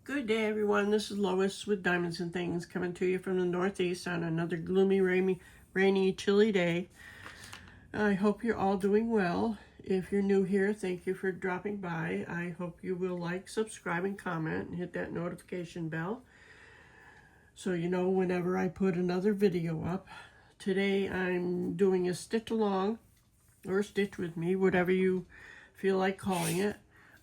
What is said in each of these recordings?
Good day, everyone. This is Lois with Diamonds and Things coming to you from the Northeast on another gloomy, rainy, chilly day. I hope you're all doing well. If you're new here, thank you for dropping by. I hope you will like, subscribe, and comment, and hit that notification bell so you know whenever I put another video up. Today I'm doing a stitch along or stitch with me, whatever you feel like calling it.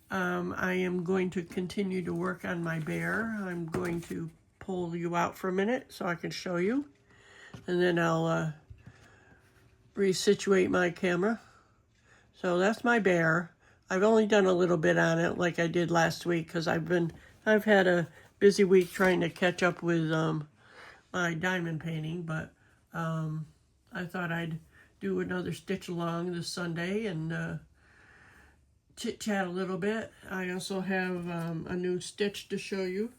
I am going to continue to work on my bear. I'm going to pull you out for a minute so I can show you. And then I'll resituate my camera. So that's my bear. I've only done a little bit on it like I did last week because I've had a busy week trying to catch up with my diamond painting, but I thought I'd do another stitch along this Sunday and chit-chat a little bit. I also have a new stitch to show you,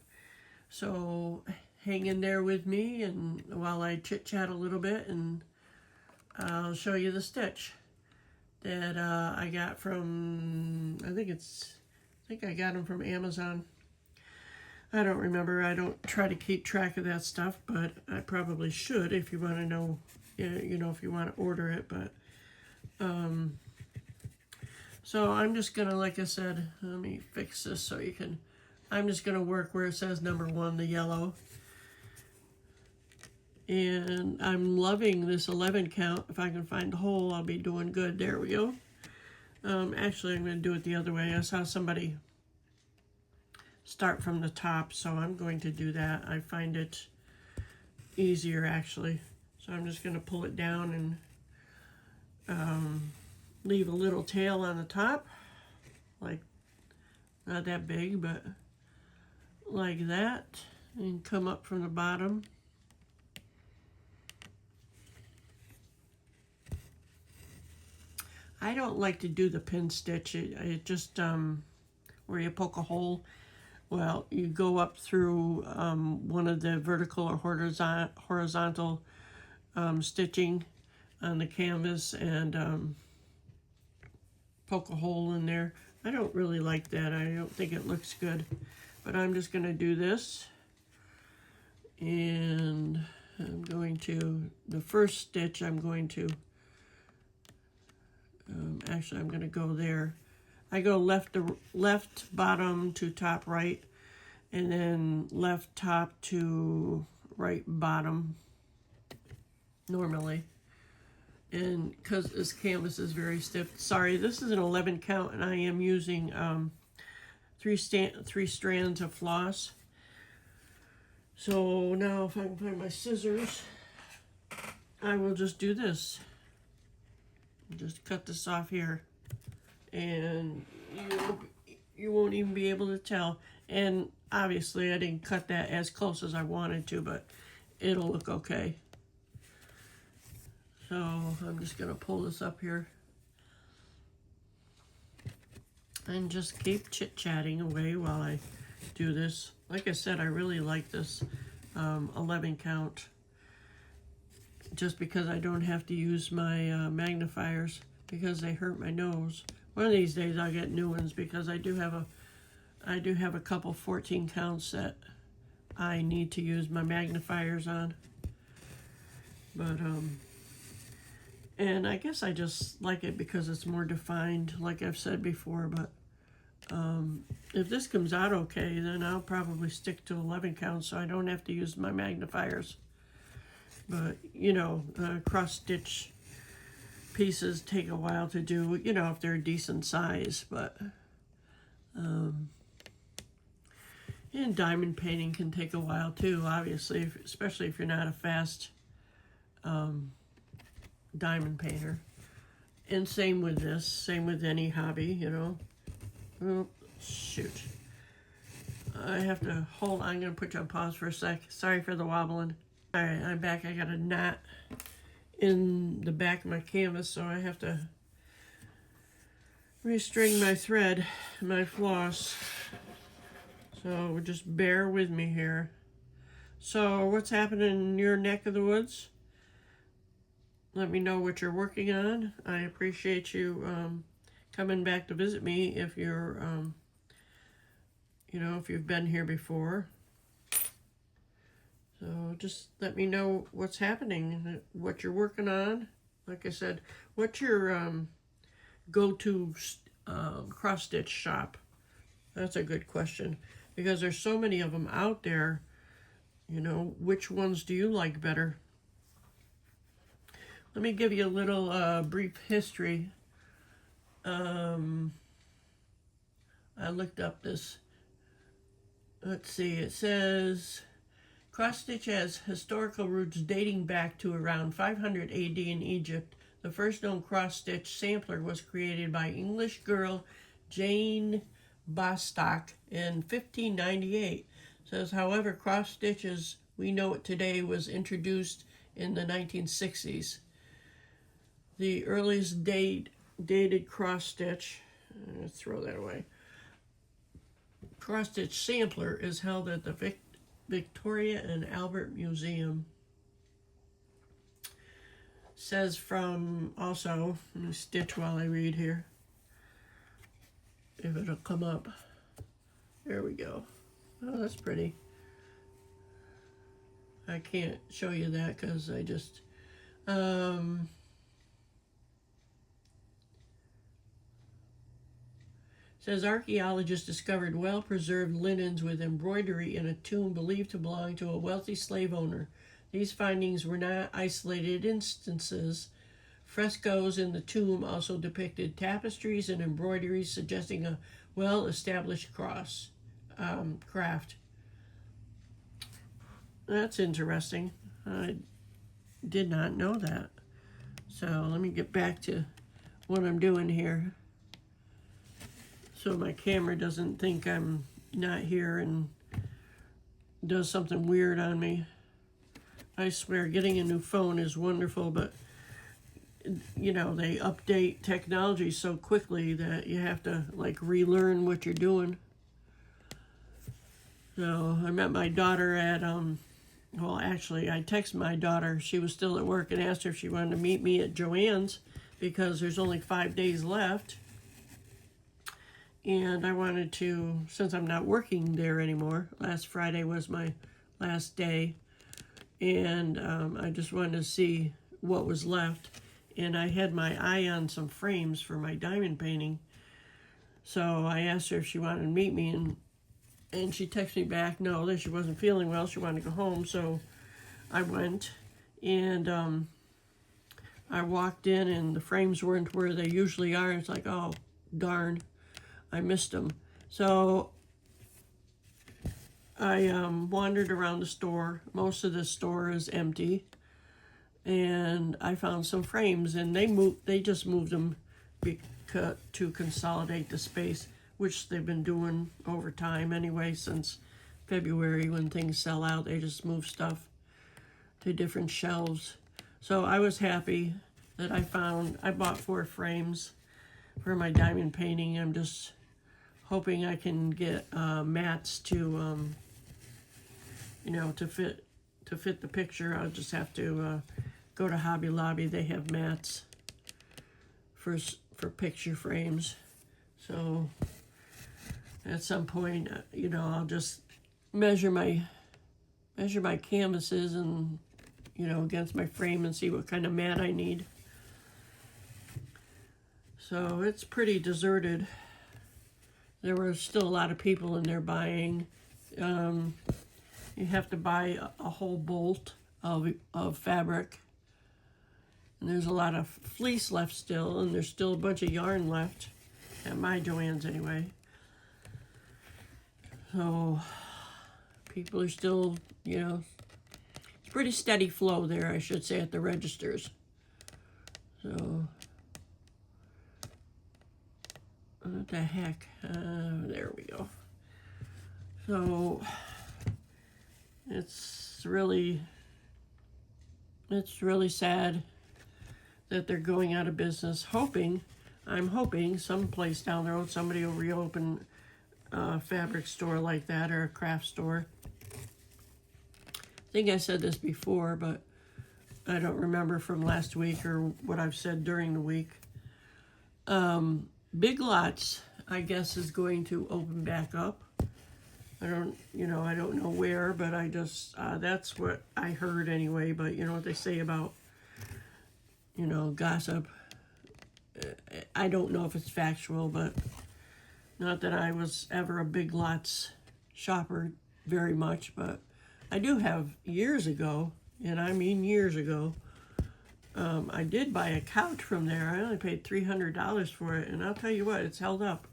so hang in there with me and while I chit-chat a little bit, and I'll show you the stitch that I got from, I think I got them from Amazon. I don't remember. I don't try to keep track of that stuff, but I probably should if you want to know, if you want to order it. But so I'm just gonna, like I said, let me fix this so you can, I'm just gonna work where it says number 1, the yellow. And I'm loving this 11 count. If I can find a hole, I'll be doing good. There we go. Actually, I'm gonna do it the other way. I saw somebody start from the top, so I'm going to do that. I find it easier actually. So I'm just gonna pull it down and leave a little tail on the top, like not that big, but like that, and come up from the bottom. I don't like to do the pin stitch. It just where you poke a hole. Well, you go up through one of the vertical or horizontal stitching on the canvas and poke a hole in there. I don't really like that. I don't think it looks good. But I'm just going to do this. And I'm going to, the first stitch I'm going to, actually I'm going to go there. I go left bottom to top right, and then left top to right bottom normally. And because this canvas is very stiff, sorry, this is an 11 count and I am using three strands of floss. So now if I can find my scissors, I will just do this. Just cut this off here, and you won't even be able to tell. And obviously I didn't cut that as close as I wanted to, but it'll look okay. So I'm just going to pull this up here and just keep chit-chatting away while I do this. Like I said, I really like this 11 count just because I don't have to use my magnifiers because they hurt my nose. One of these days I'll get new ones because I do have a couple 14 counts that I need to use my magnifiers on. But and I guess I just like it because it's more defined, like I've said before. But if this comes out okay, then I'll probably stick to 11 counts so I don't have to use my magnifiers. But, cross stitch pieces take a while to do, if they're a decent size. But, and diamond painting can take a while too, obviously, especially if you're not a fast diamond painter. And same with this, same with any hobby, Oh, shoot. I have to hold on. I'm going to put you on pause for a sec. Sorry for the wobbling. All right, I'm back. I got a knot in the back of my canvas, so I have to restring my thread, my floss. So just bear with me here. So what's happening in your neck of the woods? Let me know what you're working on. I appreciate you coming back to visit me if you're you know, if you've been here before. So just let me know what's happening, what you're working on. Like I said, what's your go-to cross-stitch shop? That's a good question, because there's so many of them out there. You know, which ones do you like better? Let me give you a little brief history. I looked up this. Let's see, it says cross stitch has historical roots dating back to around 500 AD in Egypt. The first known cross stitch sampler was created by English girl Jane Bostock in 1598. It says, however, cross stitch as we know it today was introduced in the 1960s. The earliest dated cross stitch, let's throw that away. Cross stitch sampler is held at the Victoria and Albert Museum. Says from also, let me stitch while I read here. If it'll come up. There we go. Oh, that's pretty. I can't show you that because I just says archaeologists discovered well-preserved linens with embroidery in a tomb believed to belong to a wealthy slave owner. These findings were not isolated instances. Frescoes in the tomb also depicted tapestries and embroideries suggesting a well-established craft. That's interesting. I did not know that. So let me get back to what I'm doing here, so my camera doesn't think I'm not here and does something weird on me. I swear, getting a new phone is wonderful, but you know, they update technology so quickly that you have to like relearn what you're doing. So I met my daughter at well, actually I texted my daughter. She was still at work and asked her if she wanted to meet me at Joann's because there's only 5 days left. And I wanted to, since I'm not working there anymore, last Friday was my last day, and I just wanted to see what was left. And I had my eye on some frames for my diamond painting. So I asked her if she wanted to meet me, and she texted me back, no, that she wasn't feeling well. She wanted to go home. So I went, and I walked in, and the frames weren't where they usually are. It's like, oh, darn, I missed them. So I wandered around the store. Most of the store is empty. And I found some frames, and they just moved them to consolidate the space, which they've been doing over time anyway since February when things sell out. They just move stuff to different shelves. So I was happy that I bought 4 frames for my diamond painting. I'm just hoping I can get mats to, you know, to fit the picture. I'll just have to go to Hobby Lobby. They have mats for picture frames. So at some point, you know, I'll just measure my canvases and, you know, against my frame and see what kind of mat I need. So it's pretty deserted. There were still a lot of people in there buying. You have to buy a whole bolt of fabric. And there's a lot of fleece left still, and there's still a bunch of yarn left at my Joann's anyway. So people are still, you know, it's pretty steady flow there, I should say, at the registers. So what the heck? There we go. So it's really sad that they're going out of business. I'm hoping someplace down the road somebody will reopen a fabric store like that, or a craft store. I think I said this before, but I don't remember from last week or what I've said during the week. Big Lots, I guess, is going to open back up. I don't know where, but I just, that's what I heard anyway. But you know what they say about, gossip. I don't know if it's factual, but not that I was ever a Big Lots shopper very much, but I do have years ago, and I mean years ago, I did buy a couch from there. I only paid $300 for it, and I'll tell you what, it's held up.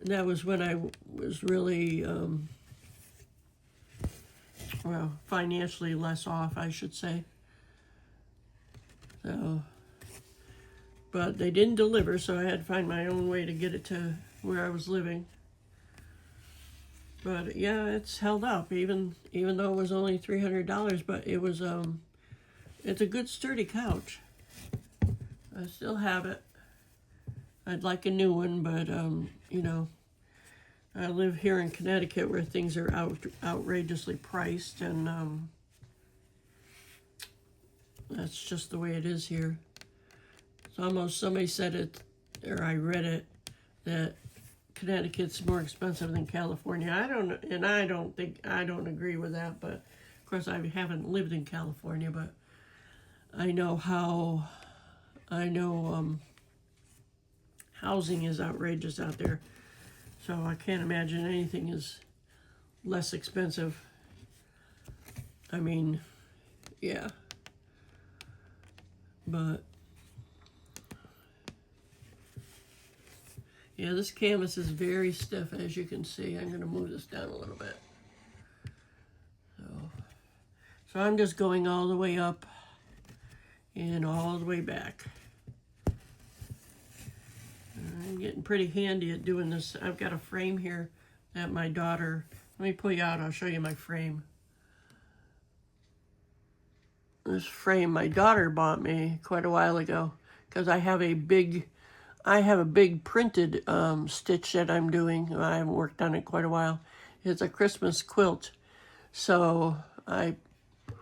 That was when I was really, financially less off, I should say. So, but they didn't deliver, so I had to find my own way to get it to where I was living. But yeah, it's held up, even though it was only $300. But it was, it's a good sturdy couch. I still have it. I'd like a new one, but I live here in Connecticut where things are outrageously priced, and that's just the way it is here. It's almost, somebody said it, or I read it, that Connecticut's more expensive than California. I don't agree with that, but of course I haven't lived in California, but I know housing is outrageous out there. So I can't imagine anything is less expensive. I mean, yeah. But yeah, this canvas is very stiff, as you can see. I'm going to move this down a little bit. So I'm just going all the way up and all the way back. I'm getting pretty handy at doing this. I've got a frame here that my daughter, let me pull you out, I'll show you my frame. This frame my daughter bought me quite a while ago because I have a big printed stitch that I'm doing. I haven't worked on it quite a while. It's a Christmas quilt. So I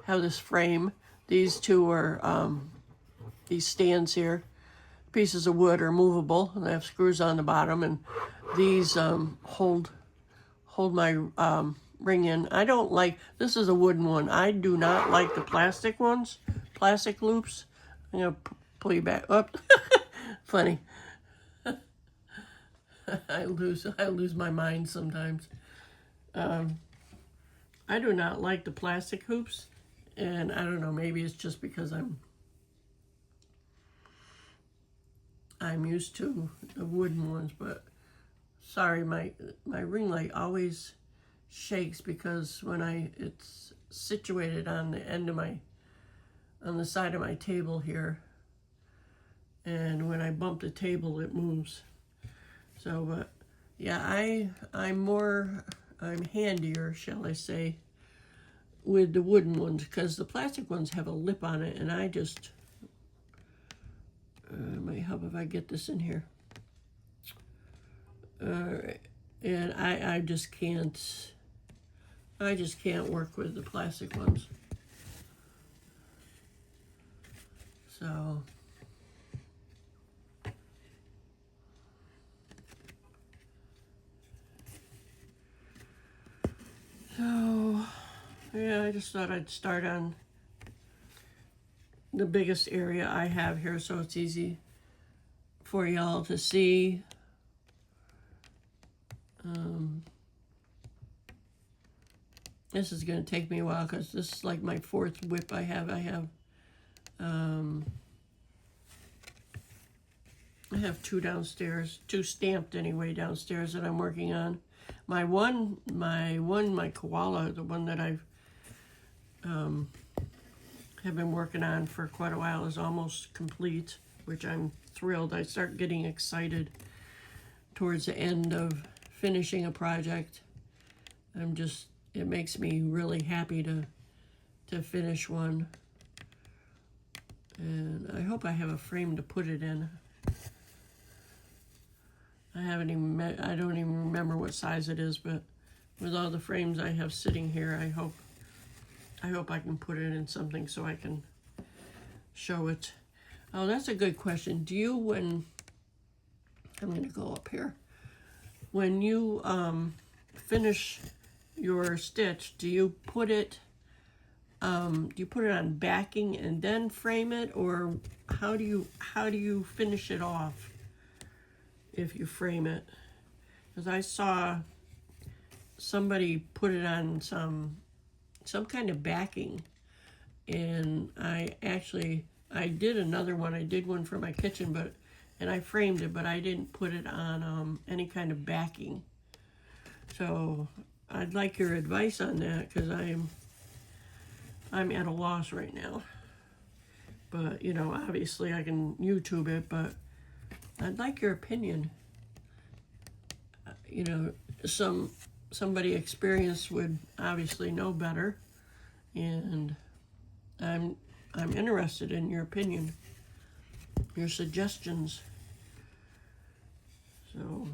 have this frame. These two are, these stands here, pieces of wood are movable, and they have screws on the bottom, and these hold my ring in. I don't like, this is a wooden one. I do not like the plastic ones, plastic loops. I'm going to pull you back up. Funny. I lose my mind sometimes. I do not like the plastic hoops, and I don't know, maybe it's just because I'm used to the wooden ones, but sorry, my ring light always shakes because when it's situated on the end of on the side of my table here, and when I bump the table, it moves. So, but yeah, I'm handier, shall I say, with the wooden ones, because the plastic ones have a lip on it, and I just, it might help if I get this in here. Alright, and I just can't work with the plastic ones. So, yeah, I just thought I'd start on the biggest area I have here so it's easy for y'all to see. This is going to take me a while because this is like my fourth whip I have. I have two downstairs, two stamped anyway downstairs that I'm working on. My koala, the one that I've have been working on for quite a while, is almost complete, which I'm thrilled. I start getting excited towards the end of finishing a project. It makes me really happy to finish one. And I hope I have a frame to put it in. I don't even remember what size it is, but with all the frames I have sitting here, I hope I can put it in something so I can show it. Oh, that's a good question. I'm going to go up here. When you finish your stitch, do you put it on backing and then frame it, or how do you finish it off if you frame it? Because I saw somebody put it on some kind of backing, and I did another one. I did one for my kitchen, and I framed it, but I didn't put it on any kind of backing. So I'd like your advice on that, because I'm at a loss right now. But, you know, obviously I can YouTube it, but I'd like your opinion. You know, somebody experienced would obviously know better, and I'm interested in your opinion, your suggestions. So,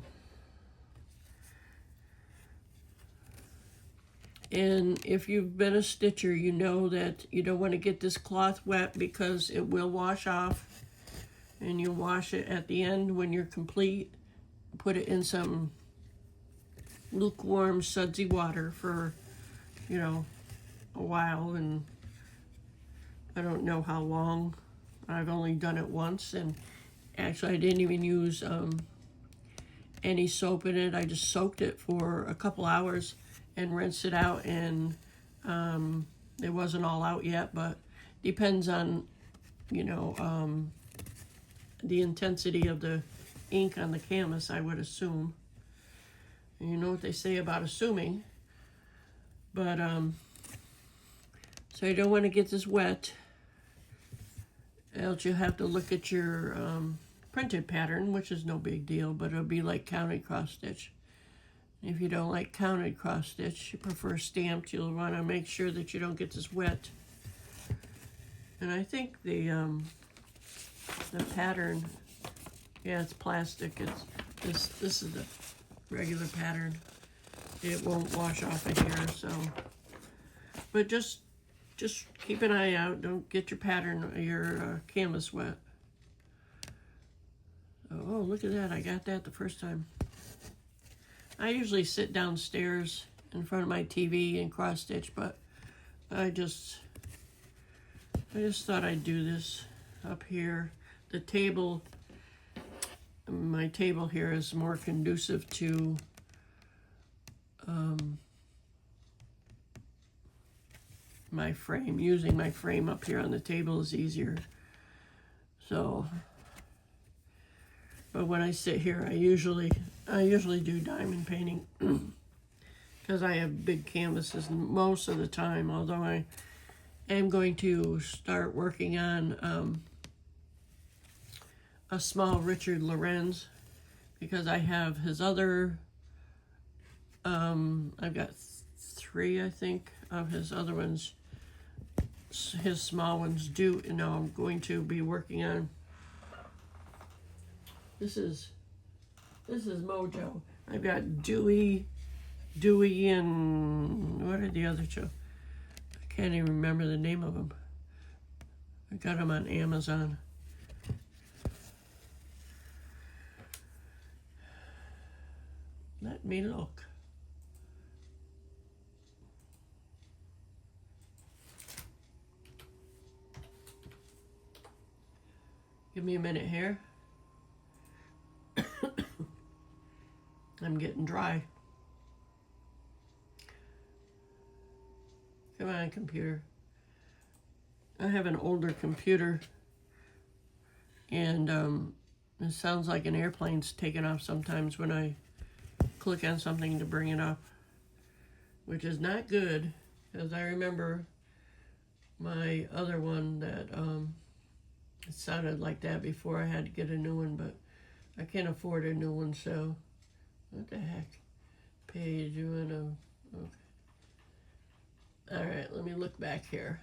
and if you've been a stitcher, you know that you don't want to get this cloth wet, because it will wash off, and you wash it at the end when you're complete. Put it in some lukewarm, sudsy water for, you know, a while, and I don't know how long. I've only done it once, and actually I didn't even use any soap in it. I just soaked it for a couple hours and rinsed it out, and it wasn't all out yet, but depends on, you know, the intensity of the ink on the canvas, I would assume. And you know what they say about assuming. But so you don't want to get this wet, else you have to look at your printed pattern, which is no big deal, but it'll be like counted cross stitch. If you don't like counted cross stitch, you prefer stamped, you'll want to make sure that you don't get this wet. And I think the pattern, yeah, it's plastic. It's this is the regular pattern. It won't wash off of here, so. But just keep an eye out. Don't get your pattern, your canvas wet. Oh, look at that! I got that the first time. I usually sit downstairs in front of my TV and cross stitch, but I just thought I'd do this up here. The table, my table here is more conducive to my frame. Using my frame up here on the table is easier. So, but when I sit here, I usually do diamond painting because I have big canvases most of the time, although I am going to start working on a small Richard Lorenz, because I have his other, I've got 3, I think, of his other ones, his small ones due, and now I'm going to be working on. This is Mojo. I've got Dewey, and what are the other 2? I can't even remember the name of them. I got them on Amazon. Let me look. Give me a minute here. I'm getting dry. Come on, computer. I have an older computer, and it sounds like an airplane's taking off sometimes when I click on something to bring it up, which is not good, because I remember my other one that it sounded like that before. I had to get a new one, but I can't afford a new one, so what the heck? Page 1 of, okay. All right, let me look back here.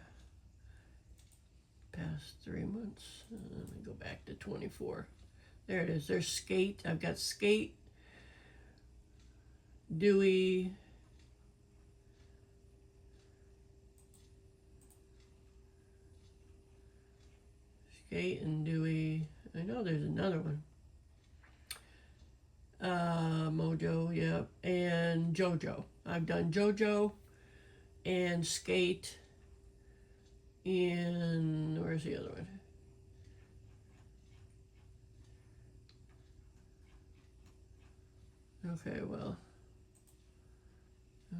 Past 3 months. Let me go back to 24. There it is. There's Skate. I've got Skate, Dewey, Skate and Dewey. I know there's another one. Mojo, yeah, and JoJo. I've done JoJo and Skate, and where's the other one? Okay, well,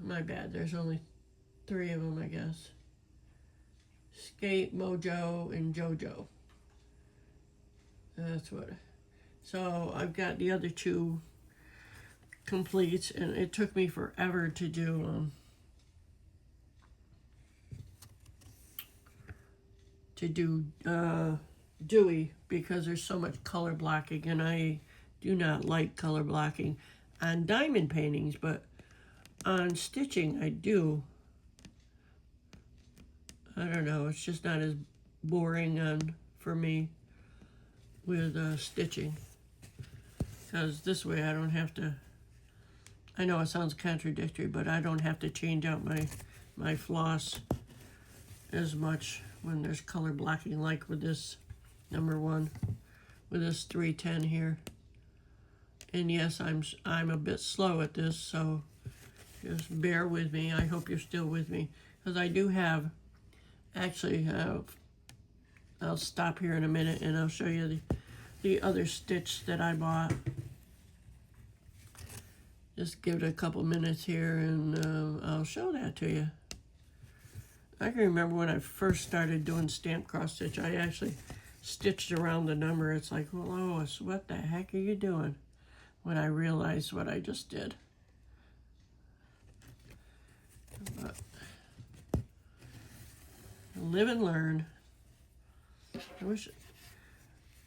my bad. There's only 3 of them, I guess. Skate, Mojo, and JoJo. That's what. So I've got the other 2 complete, and it took me forever to do Dewey, because there's so much color blocking, and I do not like color blocking on diamond paintings, but on stitching I do. I don't know, it's just not as boring for me with stitching, because this way I don't have to, I know it sounds contradictory, but I don't have to change out my floss as much when there's color blocking, like with this number 1, with this 310 here. And yes, I'm a bit slow at this, so just bear with me. I hope you're still with me, because I do have, actually, I'll stop here in a minute and I'll show you the other stitch that I bought. Just give it a couple minutes here and I'll show that to you. I can remember when I first started doing stamp cross stitch, I actually stitched around the number. It's like, well, Lois, what the heck are you doing? When I realized what I just did. But live and learn. I wish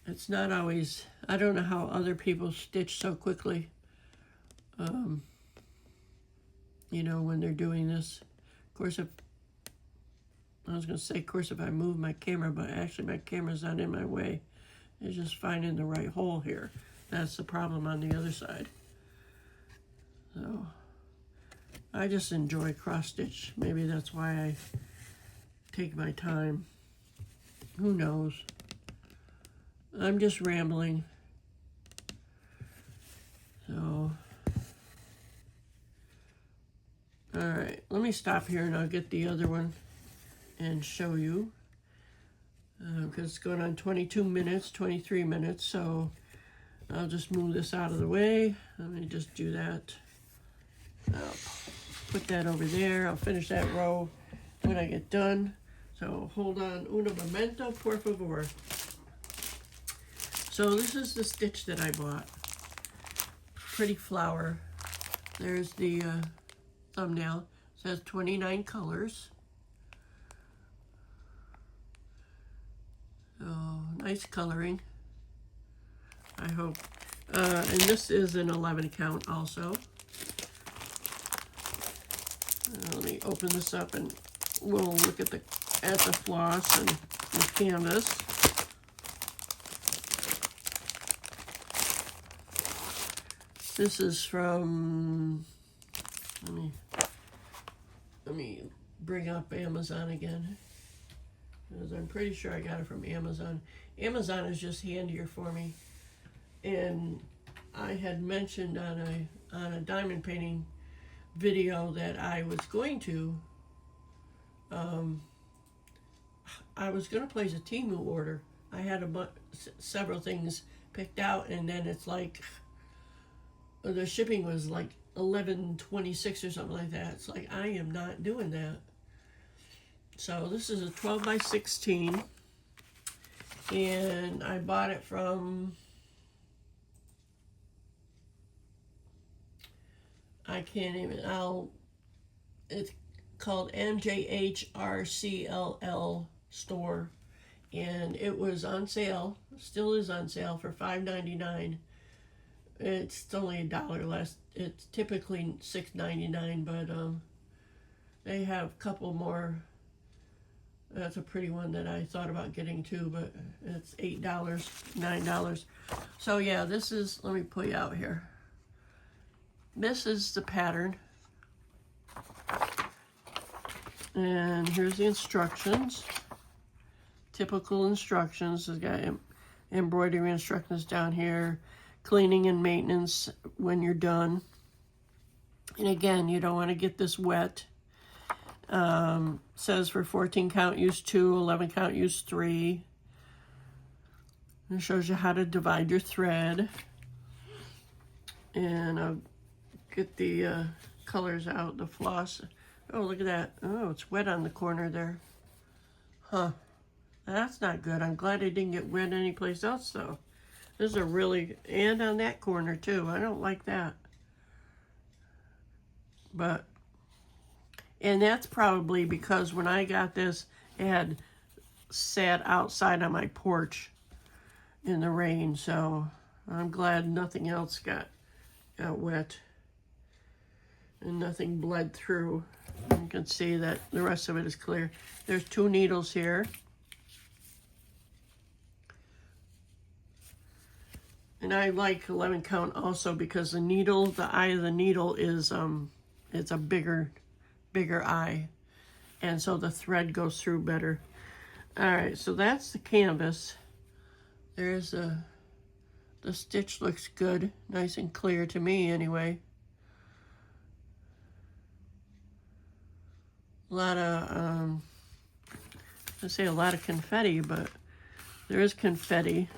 it's not always, I don't know how other people stitch so quickly, you know, when they're doing this. Of course, I was going to say, of course, if I move my camera, but actually my camera's not in my way. It's just finding the right hole here. That's the problem on the other side. So, I just enjoy cross stitch. Maybe that's why I take my time. Who knows? I'm just rambling. So, all right, let me stop here and I'll get the other one and show you, because it's going on 22 minutes, 23 minutes, so I'll just move this out of the way. Let me just do that. I'll put that over there. I'll finish that row when I get done. So hold on, un momento, por favor. So this is the stitch that I bought. Pretty flower. There's the thumbnail. It says 29 colors. So nice coloring, I hope. And this is an 11 count also. Let me open this up and we'll look at the floss and the canvas. This is from, let me bring up Amazon again, because I'm pretty sure I got it from Amazon. Amazon is just handier for me. And I had mentioned on a diamond painting video that I was going to place a Temu order. I had several things picked out, and then it's like the shipping was like $11.26 or something like that. It's like, I am not doing that. So this is a 12 by 16, and I bought it from, I can't even, it's called MJHRCLL store, and it was on sale, still is on sale for $5.99. It's only $1 less. It's typically $6.99, but they have a couple more. That's a pretty one that I thought about getting too, but it's $8, $9. So yeah, this is, let me pull you out here. This is the pattern. And here's the instructions. Typical instructions. It's got embroidery instructions down here, cleaning and maintenance when you're done. And again, you don't want to get this wet. Says for 14 count use 2, 11 count use 3. It shows you how to divide your thread. And I'll get the colors out, the floss. Oh, look at that. Oh, it's wet on the corner there. Huh. That's not good. I'm glad I didn't get wet anyplace else, though. This is a really... And on that corner, too. I don't like that. But... And that's probably because when I got this, it had sat outside on my porch in the rain. So I'm glad nothing else got wet. And nothing bled through. You can see that the rest of it is clear. There's 2 needles here. And I like 11 count also because the needle, the eye of the needle is, it's a bigger eye. And so the thread goes through better. All right, so that's the canvas. There's the stitch looks good, nice and clear to me anyway. A lot of, I say a lot of confetti, but there is confetti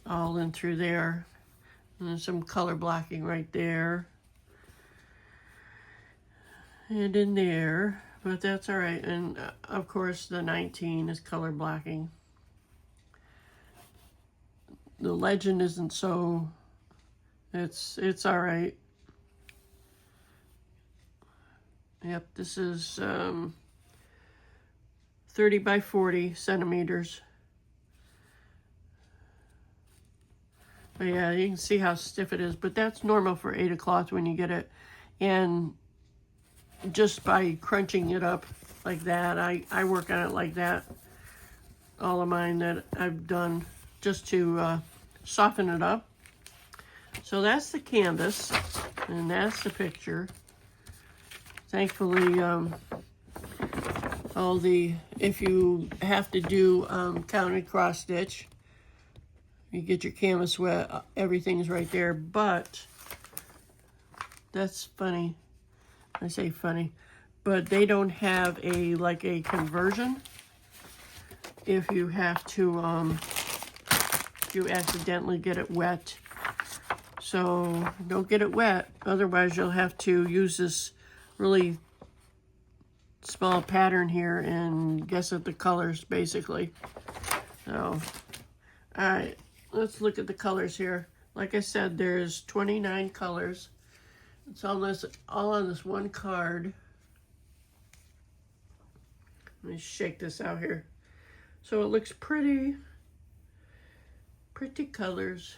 all in through there. And there's some color blocking right there. And in there, but that's all right. And of course the 19 is color blocking. The legend isn't so, it's all right. Yep, this is 30 by 40 centimeters. But yeah, you can see how stiff it is, but that's normal for Aida cloth when you get it. And just by crunching it up like that, I work on it like that. All of mine that I've done just to soften it up. So that's the canvas, and that's the picture. Thankfully, if you have to do counted cross stitch, you get your canvas wet, everything's right there. But that's funny. I say funny, but they don't have a conversion if you have to if you accidentally get it wet. So don't get it wet, otherwise you'll have to use this really small pattern here and guess at the colors basically. So all right, let's look at the colors here. Like I said, there's 29 colors. It's all on this one card. Let me shake this out here. So it looks pretty colors.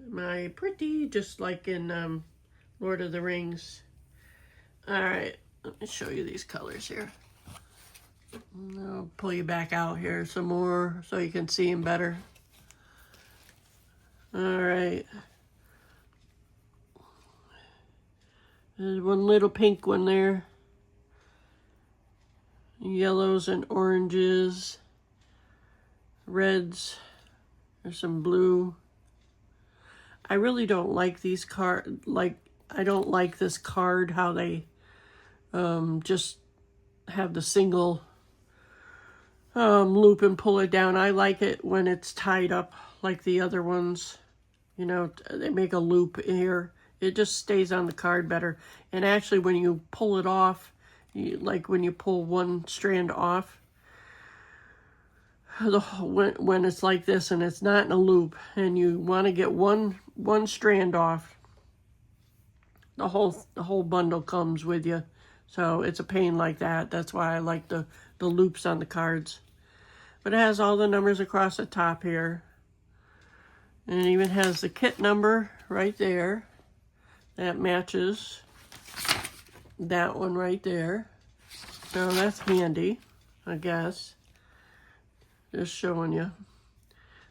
My pretty, just like in Lord of the Rings. All right, let me show you these colors here. I'll pull you back out here some more so you can see them better. All right. There's one little pink one there. Yellows and oranges. Reds. There's some blue. I really don't like these I don't like this card, how they just have the single loop and pull it down. I like it when it's tied up like the other ones. You know, they make a loop here. It just stays on the card better. And actually, when you pull it off, like when you pull one strand off, when it's like this and it's not in a loop, and you want to get one strand off, the whole bundle comes with you. So it's a pain like that. That's why I like the loops on the cards. But it has all the numbers across the top here. And it even has the kit number right there. That matches that one right there. So that's handy, I guess. Just showing you.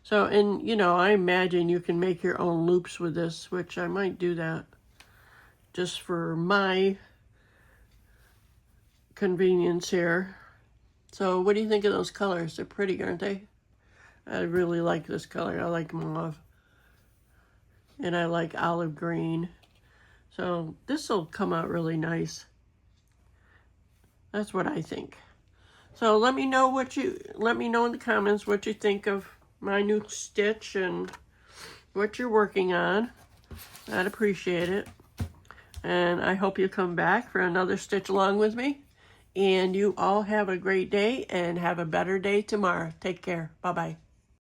So, and you know, I imagine you can make your own loops with this, which I might do that just for my convenience here. So what do you think of those colors? They're pretty, aren't they? I really like this color. I like mauve. And I like olive green. So this will come out really nice. That's what I think. So let me know in the comments what you think of my new stitch and what you're working on. I'd appreciate it. And I hope you come back for another stitch along with me. And you all have a great day and have a better day tomorrow. Take care. Bye-bye.